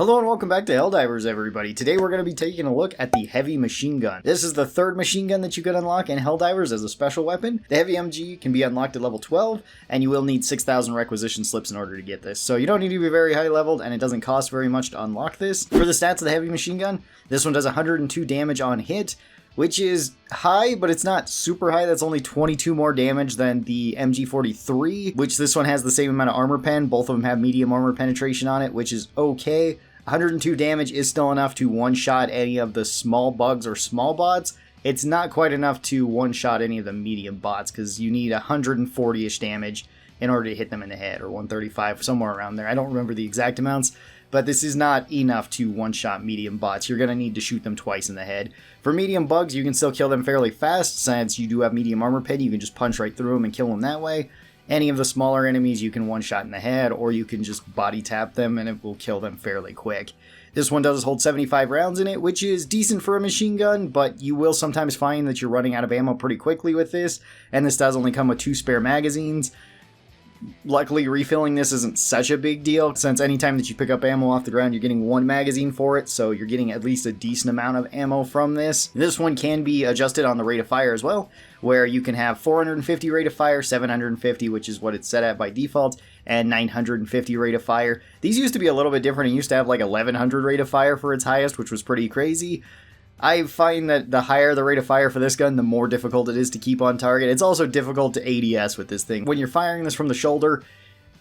Hello and welcome back to Helldivers, everybody. Today we're going to be taking a look at the heavy machine gun. This is the third machine gun that you can unlock in Helldivers as a special weapon. The heavy MG can be unlocked at level 12, and you will need 6,000 requisition slips in order to get this. So you don't need to be very high leveled, and it doesn't cost very much to unlock this. For the stats of the heavy machine gun, this one does 102 damage on hit, which is high, but it's not super high. That's only 22 more damage than the MG43, which this one has the same amount of armor pen. Both of them have medium armor penetration on it, which is okay. 102 damage is still enough to one-shot any of the small bugs or small bots. It's not quite enough to one-shot any of the medium bots, because you need 140-ish damage in order to hit them in the head, or 135, somewhere around there. I don't remember the exact amounts, but this is not enough to one-shot medium bots. You're going to need to shoot them twice in the head. For medium bugs, you can still kill them fairly fast, since you do have medium armor pen. You can just punch right through them and kill them that way. Any of the smaller enemies you can one-shot in the head, or you can just body tap them and it will kill them fairly quick. This one does hold 75 rounds in it, which is decent for a machine gun, but you will sometimes find that you're running out of ammo pretty quickly with this, and this does only come with 2 spare magazines. Luckily, refilling this isn't such a big deal, since anytime that you pick up ammo off the ground, you're getting 1 magazine for it, so you're getting at least a decent amount of ammo from this. This one can be adjusted on the rate of fire as well, where you can have 450 rate of fire, 750, which is what it's set at by default, and 950 rate of fire. These used to be a little bit different. It used to have like 1100 rate of fire for its highest, which was pretty crazy. I find that the higher the rate of fire for this gun, the more difficult it is to keep on target. It's also difficult to ADS with this thing. When you're firing this from the shoulder,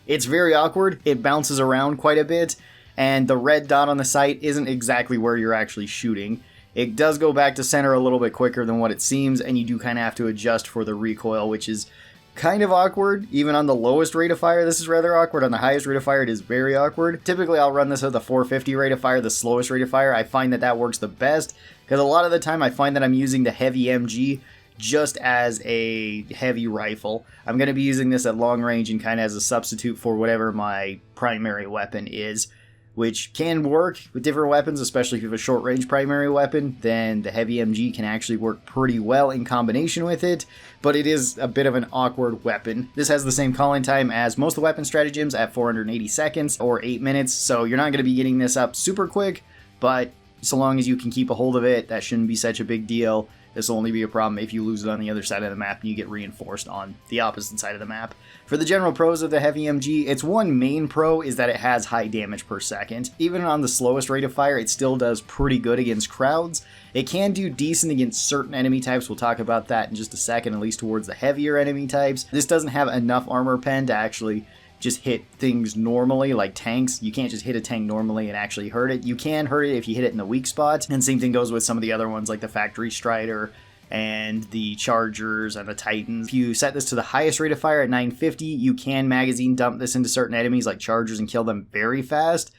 it's very awkward. It bounces around quite a bit, and the red dot on the sight isn't exactly where you're actually shooting. It does go back to center a little bit quicker than what it seems, and you do kind of have to adjust for the recoil, which is kind of awkward. Even on the lowest rate of fire, this is rather awkward. On the highest rate of fire, it is very awkward. Typically, I'll run this at the 450 rate of fire, the slowest rate of fire. I find that that works the best, because a lot of the time I find that I'm using the heavy MG just as a heavy rifle. I'm going to be using this at long range and kind of as a substitute for whatever my primary weapon is, which can work with different weapons, especially if you have a short-range primary weapon. Then the heavy MG can actually work pretty well in combination with it, but it is a bit of an awkward weapon. This has the same calling time as most of the weapon stratagems at 480 seconds or 8 minutes, so you're not going to be getting this up super quick, but so long as you can keep a hold of it, that shouldn't be such a big deal. This will only be a problem if you lose it on the other side of the map and you get reinforced on the opposite side of the map. For the general pros of the heavy MG, its one main pro is that it has high damage per second. Even on the slowest rate of fire, it still does pretty good against crowds. It can do decent against certain enemy types. We'll talk about that in just a second, at least towards the heavier enemy types. This doesn't have enough armor pen to actually just hit things normally, like tanks. You can't just hit a tank normally and actually hurt it. You can hurt it if you hit it in the weak spot, and same thing goes with some of the other ones like the Factory Strider and the Chargers and the Titans. If you set this to the highest rate of fire at 950, you can magazine dump this into certain enemies like Chargers and kill them very fast,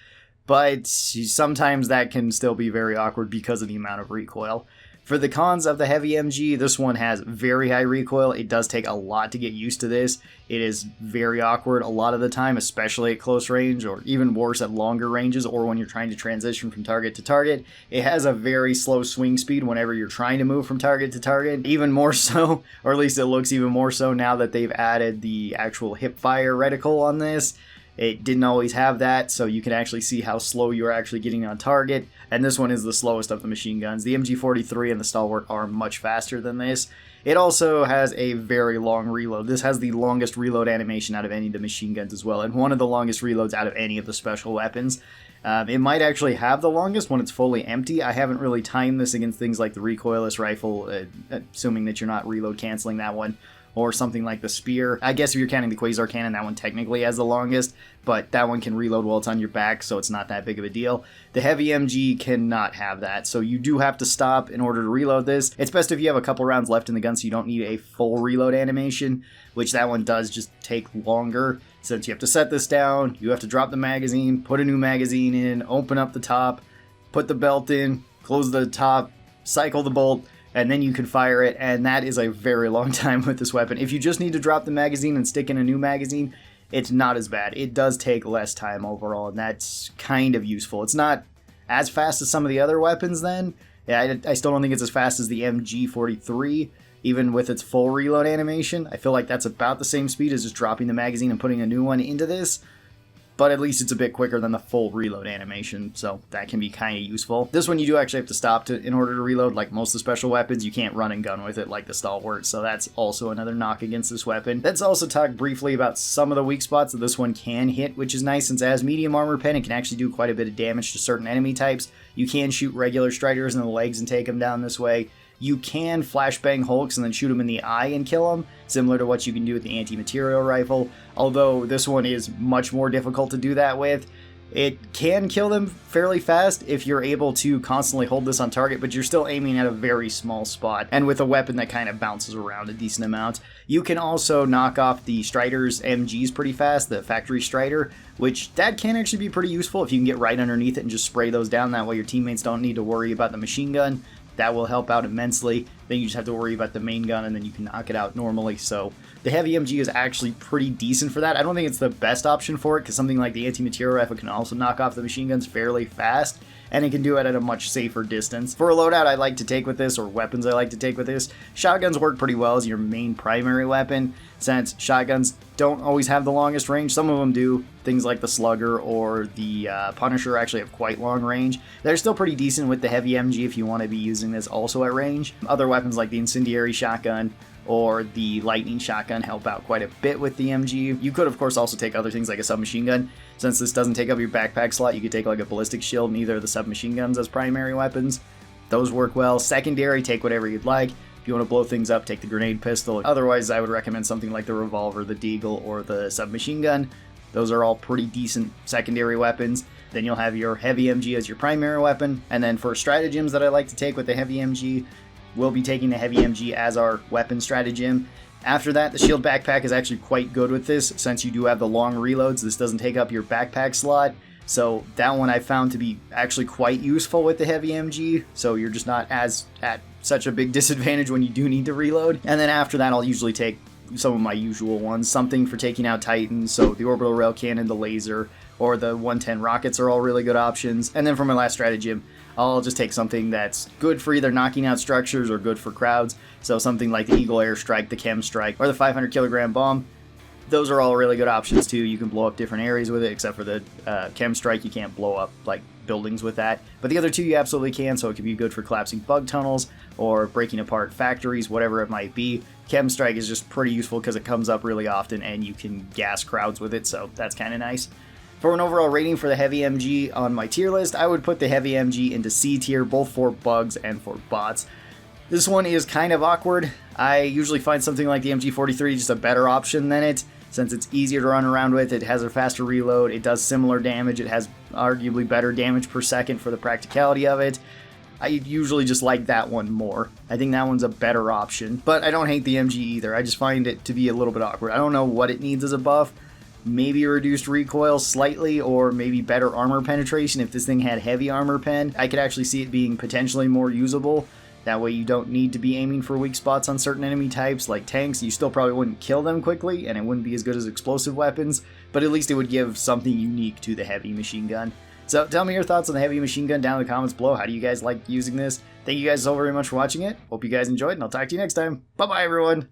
but sometimes that can still be very awkward because of the amount of recoil. For the cons of the heavy MG, this one has very high recoil. It does take a lot to get used to this. It is very awkward a lot of the time, especially at close range, or even worse at longer ranges, or when you're trying to transition from target to target. It has a very slow swing speed whenever you're trying to move from target to target, even more so, or at least it looks even more so now that they've added the actual hip fire reticle on this. It didn't always have that, so you can actually see how slow you're actually getting on target, and this one is the slowest of the machine guns. The MG43 and the Stalwart are much faster than this. It also has a very long reload. This has the longest reload animation out of any of the machine guns as well, and one of the longest reloads out of any of the special weapons. It might actually have the longest when it's fully empty. I haven't really timed this against things like the recoilless rifle, assuming that you're not reload canceling that one, or something like the Spear. I guess if you're counting the Quasar Cannon, that one technically has the longest, but that one can reload while it's on your back, so it's not that big of a deal. The heavy MG cannot have that, so you do have to stop in order to reload this. It's best if you have a couple rounds left in the gun so you don't need a full reload animation, which that one does just take longer, since you have to set this down, you have to drop the magazine, put a new magazine in, open up the top, put the belt in, close the top, cycle the bolt, and then you can fire it, and that is a very long time with this weapon. If you just need to drop the magazine and stick in a new magazine, it's not as bad. It does take less time overall, and that's kind of useful. It's not as fast as some of the other weapons then. Yeah, I still don't think it's as fast as the MG43, even with its full reload animation. I feel like that's about the same speed as just dropping the magazine and putting a new one into this. but at least it's a bit quicker than the full reload animation, so that can be kind of useful. This one you do actually have to stop in order to reload. Like most of the special weapons, you can't run and gun with it like the Stalwart, so that's also another knock against this weapon. Let's also talk briefly about some of the weak spots that this one can hit, which is nice since it has medium armor pen. It can actually do quite a bit of damage to certain enemy types. You can shoot regular Striders in the legs and take them down this way. You can flashbang Hulks and then shoot them in the eye and kill them, similar to what you can do with the anti-material rifle, although this one is much more difficult to do that with. It can kill them fairly fast if you're able to constantly hold this on target, but you're still aiming at a very small spot, and with a weapon that kind of bounces around a decent amount. You can also knock off the Strider's MGs pretty fast, the factory Strider, which that can actually be pretty useful if you can get right underneath it and just spray those down. That way your teammates don't need to worry about the machine gun. That will help out immensely. Then you just have to worry about the main gun, and then you can knock it out normally. So the heavy MG is actually pretty decent for that. I don't think it's the best option for it, because something like the anti-material rifle can also knock off the machine guns fairly fast, and it can do it at a much safer distance. For a loadout I like to take with this, or weapons I like to take with this, shotguns work pretty well as your main primary weapon, since shotguns don't always have the longest range. Some of them do. Things like the Slugger or the Punisher actually have quite long range. They're still pretty decent with the heavy MG if you want to be using this also at range. Other weapons like the incendiary shotgun or the lightning shotgun help out quite a bit with the MG. You could of course also take other things like a submachine gun. Since this doesn't take up your backpack slot, you could take like a ballistic shield and either of the submachine guns as primary weapons. Those work well. Secondary, take whatever you'd like. If you want to blow things up, take the grenade pistol. Otherwise, I would recommend something like the revolver, the deagle, or the submachine gun. Those are all pretty decent secondary weapons. Then you'll have your heavy MG as your primary weapon. And then for stratagems that I like to take with the heavy MG, we'll be taking the heavy MG as our weapon stratagem. After that, the shield backpack is actually quite good with this, since you do have the long reloads. This doesn't take up your backpack slot. So that one I found to be actually quite useful with the heavy MG. So you're just not as at such a big disadvantage when you do need to reload. And then after that, I'll usually take some of my usual ones, something for taking out Titans, so the orbital rail cannon, the laser, or the 110 rockets are all really good options. And then for my last stratagem, I'll just take something that's good for either knocking out structures or good for crowds, so something like the Eagle Airstrike, the Chem Strike, or the 500 kilogram bomb. Those are all really good options too. You can blow up different areas with it, except for the Chem Strike. You can't blow up like buildings with that, but the other two you absolutely can, so it can be good for collapsing bug tunnels or breaking apart factories, whatever it might be. Chem Strike is just pretty useful because it comes up really often and you can gas crowds with it, so that's kind of nice. For an overall rating for the heavy MG on my tier list, I would put the heavy MG into C tier, both for bugs and for bots. This one is kind of awkward. I usually find something like the MG43 just a better option than it, since it's easier to run around with, it has a faster reload, it does similar damage, it has arguably better damage per second for the practicality of it. I usually just like that one more. I think that one's a better option, but I don't hate the MG either. I just find it to be a little bit awkward. I don't know what it needs as a buff. Maybe reduced recoil slightly, or maybe better armor penetration. If this thing had heavy armor pen, I could actually see it being potentially more usable. That way you don't need to be aiming for weak spots on certain enemy types like tanks. You still probably wouldn't kill them quickly, and it wouldn't be as good as explosive weapons, but at least it would give something unique to the heavy machine gun. So tell me your thoughts on the heavy machine gun down in the comments below. How do you guys like using this? Thank you guys so very much for watching it. Hope you guys enjoyed, and I'll talk to you next time. Bye-bye, everyone!